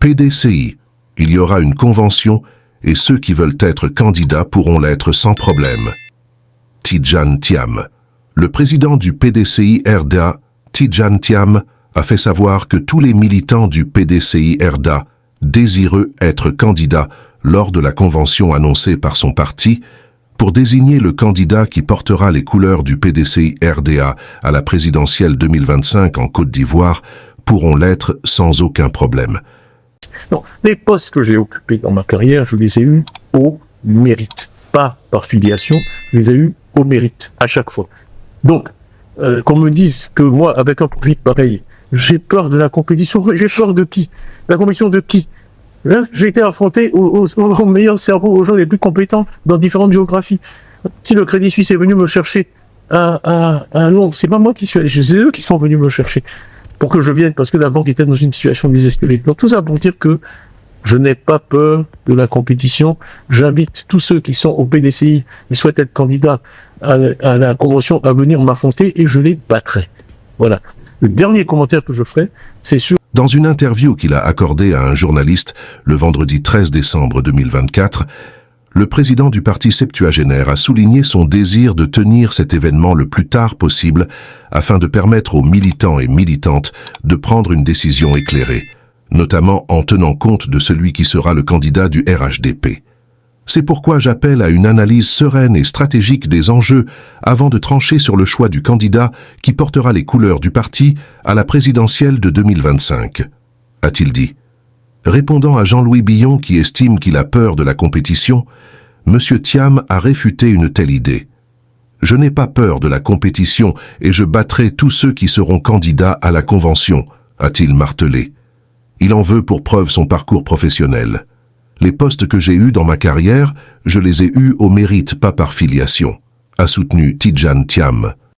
PDCI. Il y aura une convention et ceux qui veulent être candidats pourront l'être sans problème. Tidjane Thiam. Le président du PDCI RDA, Tidjane Thiam, a fait savoir que tous les militants du PDCI RDA désireux être candidats lors de la convention annoncée par son parti pour désigner le candidat qui portera les couleurs du PDCI RDA à la présidentielle 2025 en Côte d'Ivoire pourront l'être sans aucun problème. Non, les postes que j'ai occupés dans ma carrière, je les ai eus au mérite, pas par filiation, je les ai eus au mérite, à chaque fois. Donc, qu'on me dise que moi, avec un profil pareil, j'ai peur de la compétition, j'ai peur de qui? La compétition de qui? Là, j'ai été affronté aux meilleurs cerveaux, aux gens les plus compétents dans différentes géographies. Si le Crédit Suisse est venu me chercher à Londres, c'est pas moi qui suis allé, c'est eux qui sont venus me chercher pour que je vienne, parce que la banque était dans une situation désespérée. Donc tout ça pour dire que je n'ai pas peur de la compétition. J'invite tous ceux qui sont au PDCI et souhaitent être candidats à la convention à venir m'affronter et je les battrai. Voilà. Le dernier commentaire que je ferai, c'est sur... Dans une interview qu'il a accordée à un journaliste le vendredi 13 décembre 2024, le président du parti septuagénaire a souligné son désir de tenir cet événement le plus tard possible afin de permettre aux militants et militantes de prendre une décision éclairée, notamment en tenant compte de celui qui sera le candidat du RHDP. C'est pourquoi j'appelle à une analyse sereine et stratégique des enjeux avant de trancher sur le choix du candidat qui portera les couleurs du parti à la présidentielle de 2025, a-t-il dit. Répondant à Jean-Louis Billon qui estime qu'il a peur de la compétition, M. Thiam a réfuté une telle idée. Je n'ai pas peur de la compétition et je battrai tous ceux qui seront candidats à la convention, a-t-il martelé. Il en veut pour preuve son parcours professionnel. Les postes que j'ai eus dans ma carrière, je les ai eus au mérite, pas par filiation, a soutenu Tidjane Thiam.